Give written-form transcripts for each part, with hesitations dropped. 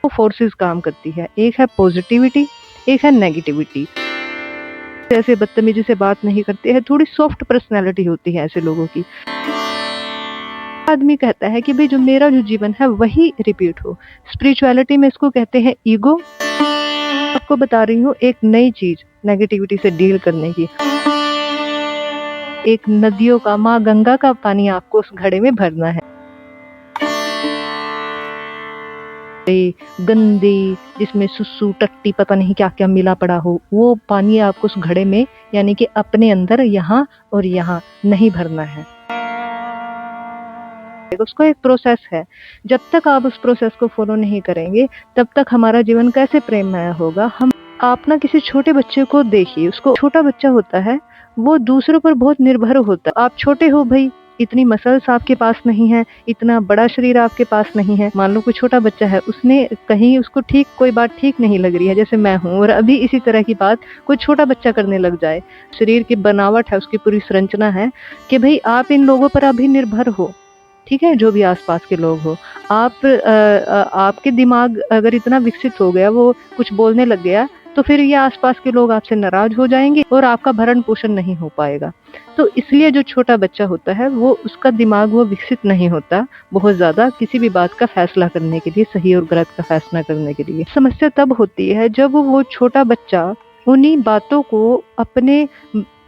Forces काम करती है, एक है पॉजिटिविटी, एक है नेगेटिविटी। ऐसे बदतमीजी से बात नहीं करते हैं, थोड़ी सॉफ्ट पर्सनैलिटी होती है ऐसे लोगों की। आदमी कहता है कि भाई जो मेरा जो जीवन है वही रिपीट हो। स्पिरिचुअलिटी में इसको कहते हैं ईगो। आपको बता रही हूँ एक नई चीज नेगेटिविटी से डील करने की। एक नदियों का, माँ गंगा का पानी आपको उस घड़े में भरना है। गंदी, जिसमें सुसु टट्टी पता नहीं क्या क्या मिला पड़ा हो, वो पानी आपको उस घड़े में यानी कि अपने अंदर यहाँ और यहाँ नहीं भरना है। उसको एक प्रोसेस है। जब तक आप उस प्रोसेस को फॉलो नहीं करेंगे तब तक हमारा जीवन कैसे प्रेममय होगा। आप ना किसी छोटे बच्चे को देखिए, उसको छोटा बच्चा होता है वो दूसरों पर बहुत निर्भर होता है। आप छोटे हो भाई, इतनी मसल्स आपके पास नहीं है, इतना बड़ा शरीर आपके पास नहीं है। मान लो कोई छोटा बच्चा है, उसने कहीं उसको कोई बात ठीक नहीं लग रही है, जैसे मैं हूँ, और अभी इसी तरह की बात कोई छोटा बच्चा करने लग जाए। शरीर की बनावट है, उसकी पूरी संरचना है कि भाई आप इन लोगों पर अभी निर्भर हो, ठीक है, जो भी आसपास के लोग हो। आपके दिमाग अगर इतना विकसित हो गया, वो कुछ बोलने लग गया, तो फिर ये आसपास के लोग आपसे नाराज हो जाएंगे और आपका भरण पोषण नहीं हो पाएगा। तो इसलिए जो छोटा बच्चा होता है वो उसका दिमाग वो विकसित नहीं होता बहुत ज्यादा किसी भी बात का फैसला करने के लिए, सही और गलत का फैसला करने के लिए। समस्या तब होती है जब वो छोटा बच्चा उन्हीं बातों को अपने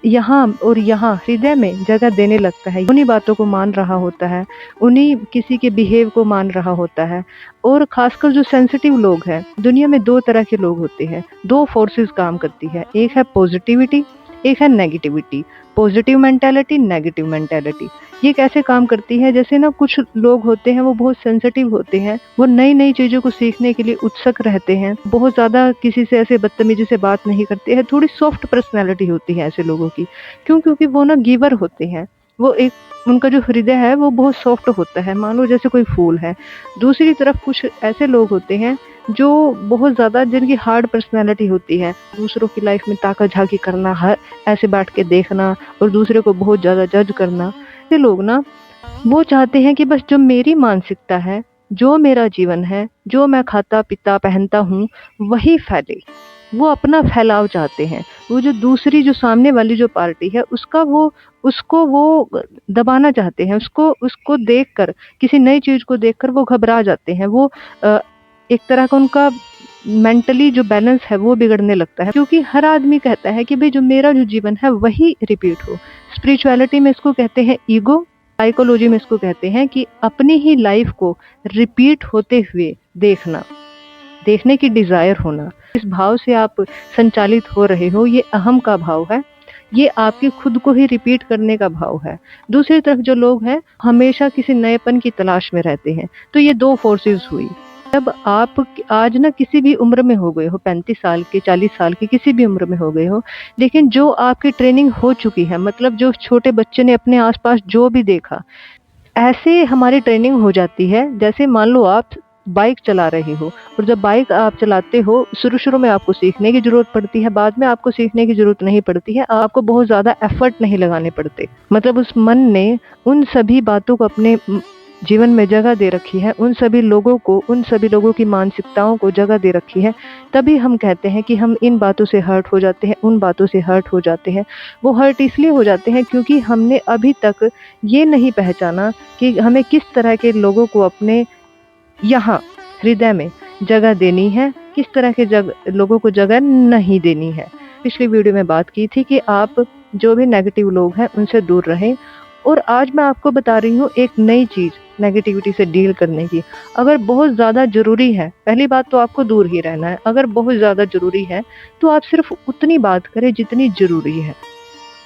यहाँ और यहाँ हृदय में जगह देने लगता है, उन्हीं बातों को मान रहा होता है, उन्हीं किसी के बिहेव को मान रहा होता है। और खासकर जो सेंसिटिव लोग हैं, दुनिया में दो तरह के लोग होते हैं, दो फोर्सेस काम करती है, एक है पॉजिटिविटी, एक है negativity. Positive mentality, negative mentality. ये कैसे काम करती है? जैसे ना कुछ लोग होते हैं वो बहुत सेंसिटिव होते हैं, वो नई नई चीजों को सीखने के लिए उत्सुक रहते हैं, बहुत ज्यादा किसी से ऐसे बदतमीजी से बात नहीं करते हैं, थोड़ी सॉफ्ट पर्सनैलिटी होती है ऐसे लोगों की। क्यों? क्योंकि वो ना गिवर होते हैं, वो एक उनका जो हृदय है वो बहुत सॉफ्ट होता है, मान लो जैसे कोई फूल है। दूसरी तरफ कुछ ऐसे लोग होते हैं जो बहुत ज्यादा, जिनकी हार्ड पर्सनैलिटी होती है, दूसरों की लाइफ में ताका झाकी करना, हर ऐसे बैठ के देखना और दूसरे को बहुत ज्यादा जज करना। ये लोग ना वो चाहते हैं कि बस जो मेरी मानसिकता है, जो मेरा जीवन है, जो मैं खाता पीता पहनता हूँ वही फैले। वो अपना फैलाव चाहते हैं। वो जो दूसरी, जो सामने वाली जो पार्टी है, उसको वो दबाना चाहते हैं। उसको देखकर, किसी नई चीज को देखकर वो घबरा जाते हैं। वो एक तरह का उनका मेंटली जो बैलेंस है वो बिगड़ने लगता है, क्योंकि हर आदमी कहता है कि भाई जो मेरा जो जीवन है वही रिपीट हो। स्पिरिचुअलिटी में इसको कहते हैं ईगो। साइकोलॉजी में इसको कहते हैं कि अपनी ही लाइफ को रिपीट होते हुए देखने की डिजायर होना। इस भाव से आप संचालित हो रहे हो, ये अहम का भाव है, ये आपके खुद को ही रिपीट करने का भाव है। दूसरी तरफ जो लोग हैं हमेशा किसी नएपन की तलाश में रहते हैं। तो ये दो फोर्सेस हुई। जब आप आज ना किसी भी उम्र में हो गए हो, 35 साल के, 40 साल के, किसी भी उम्र में हो गए हो, लेकिन जो आपकी ट्रेनिंग हो चुकी है, मतलब जो छोटे बच्चे ने अपने आसपास जो भी देखा, ऐसे हमारी ट्रेनिंग हो जाती है। जैसे मान लो आप बाइक चला रहे हो, और जब बाइक आप चलाते हो, शुरू में आपको सीखने की जरूरत पड़ती है, बाद में आपको सीखने की जरूरत नहीं पड़ती है, आपको बहुत ज्यादा एफर्ट नहीं लगाने पड़ते। मतलब उस मन ने उन सभी बातों को अपने जीवन में जगह दे रखी है, उन सभी लोगों की मानसिकताओं को जगह दे रखी है। तभी हम कहते हैं कि हम इन बातों से हर्ट हो जाते हैं, उन बातों से हर्ट हो जाते हैं। वो हर्ट इसलिए हो जाते हैं क्योंकि हमने अभी तक ये नहीं पहचाना कि हमें किस तरह के लोगों को अपने यहाँ हृदय में जगह देनी है, किस तरह के लोगों को जगह नहीं देनी है। पिछली वीडियो में बात की थी कि आप जो भी नेगेटिव लोग हैं उनसे दूर रहें, और आज मैं आपको बता रही हूँ एक नई चीज नेगेटिविटी से डील करने की। अगर बहुत ज्यादा जरूरी है, पहली बात तो आपको दूर ही रहना है। अगर बहुत ज्यादा जरूरी है तो आप सिर्फ उतनी बात करें जितनी जरूरी है,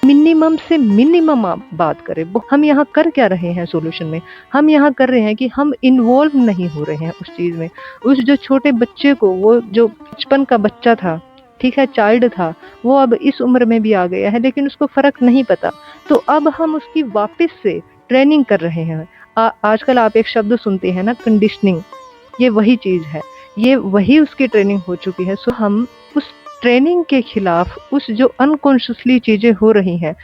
मिनिमम से मिनिमम आप बात करें। हम यहाँ कर क्या रहे हैं सॉल्यूशन में? हम यहाँ कर रहे हैं कि हम इन्वॉल्व नहीं हो रहे हैं उस चीज में। उस जो छोटे बच्चे को, वो जो बचपन का बच्चा था, ठीक है, चाइल्ड था, वो अब इस उम्र में भी आ गया है, लेकिन उसको फर्क नहीं पता। तो अब हम उसकी वापस से ट्रेनिंग कर रहे हैं। आजकल आप एक शब्द सुनते हैं ना, कंडीशनिंग। ये वही चीज है, ये वही उसकी ट्रेनिंग हो चुकी है। सो हम उस ट्रेनिंग के खिलाफ, उस जो अनकॉन्शियसली चीजें हो रही हैं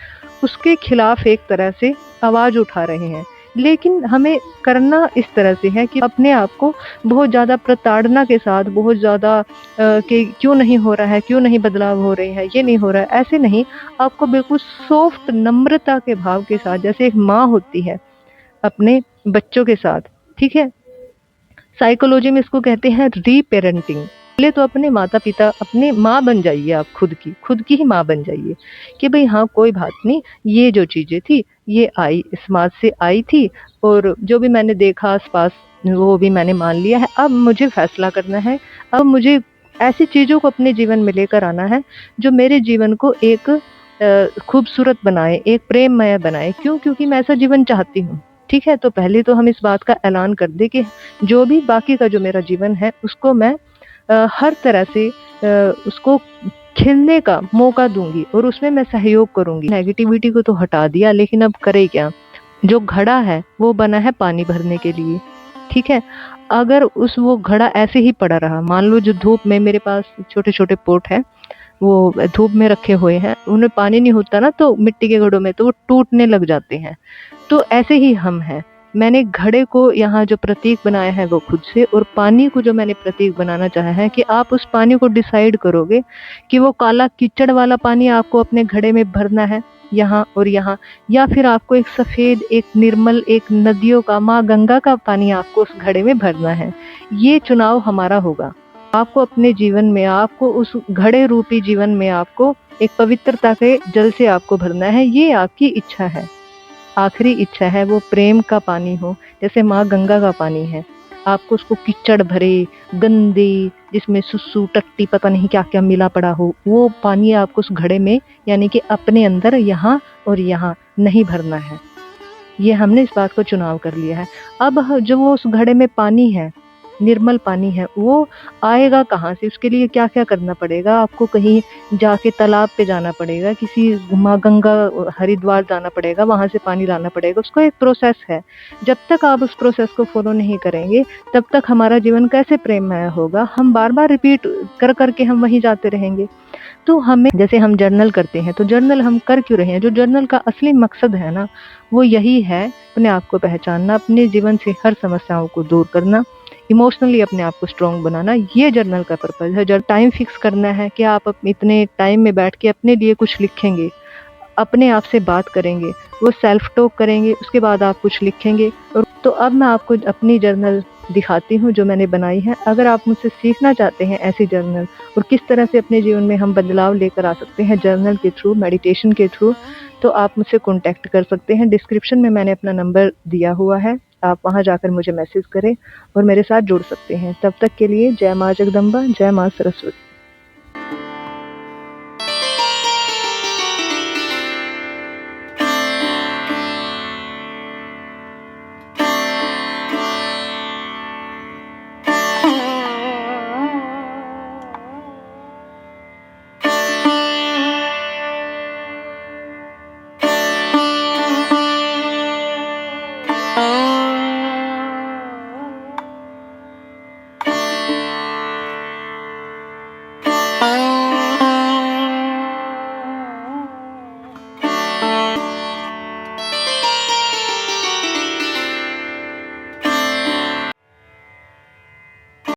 उसके खिलाफ एक तरह से आवाज उठा रहे हैं लेकिन हमें करना इस तरह से है कि अपने आप को बहुत ज़्यादा प्रताड़ना के साथ, बहुत ज़्यादा कि क्यों नहीं हो रहा है, क्यों नहीं बदलाव हो रहे हैं, ये नहीं हो रहा है, ऐसे नहीं। आपको बिल्कुल सॉफ्ट नम्रता के भाव के साथ, जैसे एक माँ होती है अपने बच्चों के साथ, ठीक है? साइकोलॉजी में इसको कहते हैं रीपेरेंटिंग। पहले तो अपने माता-पिता, अपनी माँ बन जाइए आप, खुद की ही माँ बन जाइए कि भई हाँ, कोई बात नहीं, ये जो चीज़ें थी, ये आई समाज से आई थी और जो भी मैंने देखा आस-पास, वो भी मैंने मान लिया है। अब मुझे फैसला करना है, अब मुझे ऐसी चीज़ों को अपने जीवन में लेकर आना है, जो मेरे जीवन को एक खूबसूरत बनाए, एक प्रेममय बनाए। क्यों? क्योंकि मैं ऐसा जीवन चाहती हूँ, ठीक है? तो पहले तो हम इस बात का ऐलान कर दें कि जो भी बाकी का जो मेरा जीवन है, उसको मैं हर तरह से उसको खिलने का मौका दूँगी और उसमें मैं सहयोग करूँगी। नेगेटिविटी को तो हटा दिया, लेकिन अब करें क्या? जो घड़ा है, वो बना है पानी भरने के लिए, ठीक है? अगर वो घड़ा ऐसे ही पड़ा रहा, मान लो जो धूप में मेरे पास छोटे-छोटे पॉट हैं, वो धूप में रखे हुए हैं, उनमें पानी नहीं होता ना तो मिट्टी के घड़ों में, तो वो टूटने लग जाते हैं। तो ऐसे ही हम हैं। मैंने घड़े को यहाँ जो प्रतीक बनाया है वो खुद से, और पानी को जो मैंने प्रतीक बनाना चाहा है कि आप उस पानी को डिसाइड करोगे कि वो काला कीचड़ वाला पानी आपको अपने घड़े में भरना है, यहाँ और यहाँ, या फिर आपको एक सफ़ेद, एक निर्मल, एक नदियों का, माँ गंगा का पानी आपको उस घड़े में भरना है। ये चुनाव हमारा होगा। आपको अपने जीवन में, आपको उस घड़े रूपी जीवन में आपको एक पवित्रता के जल से आपको भरना है, ये आपकी इच्छा है। आखिरी इच्छा है वो प्रेम का पानी हो, जैसे माँ गंगा का पानी है। आपको उसको कीचड़ भरे, गंदे, जिसमें सुसु, टट्टी, पता नहीं क्या-क्या मिला पड़ा हो, वो पानी आपको उस घड़े में, यानी कि अपने अंदर यहाँ और यहाँ नहीं भरना है। ये हमने इस बात को चुनाव कर लिया है। अब जो वो उस घड़े में पानी है, निर्मल पानी है, वो आएगा कहाँ से? उसके लिए क्या-क्या करना पड़ेगा? आपको कहीं जाके तालाब पे जाना पड़ेगा, किसी माँ गंगा, हरिद्वार जाना पड़ेगा, वहाँ से पानी लाना पड़ेगा। उसका एक प्रोसेस है। जब तक आप उस प्रोसेस को फ़ॉलो नहीं करेंगे, तब तक हमारा जीवन कैसे प्रेममय होगा? हम बार-बार रिपीट कर के हम वहीं जाते रहेंगे। तो हमें, जैसे हम जर्नल करते हैं, तो जर्नल हम कर क्यों रहे हैं? जो जर्नल का असली मकसद है ना, वो यही है, अपने आप को पहचानना, अपने जीवन से हर समस्याओं को दूर करना, इमोशनली अपने आप को स्ट्रॉन्ग बनाना, ये जर्नल का पर्पज़ है। जब टाइम फिक्स करना है कि आप इतने टाइम में बैठ के अपने लिए कुछ लिखेंगे, अपने आप से बात करेंगे, वो सेल्फ टॉक करेंगे, उसके बाद आप कुछ लिखेंगे। और तो अब मैं आपको अपनी जर्नल दिखाती हूँ जो मैंने बनाई है। अगर आप मुझसे सीखना चाहते हैं ऐसी जर्नल, और किस तरह से अपने जीवन में हम बदलाव लेकर आ सकते हैं जर्नल के थ्रू, मेडिटेशन के थ्रू, तो आप मुझसे कॉन्टैक्ट कर सकते हैं। डिस्क्रिप्शन में मैंने अपना नंबर दिया हुआ है, आप वहाँ जाकर मुझे मैसेज करें और मेरे साथ जुड़ सकते हैं। तब तक के लिए जय माँ जगदम्बा, जय माँ सरस्वती।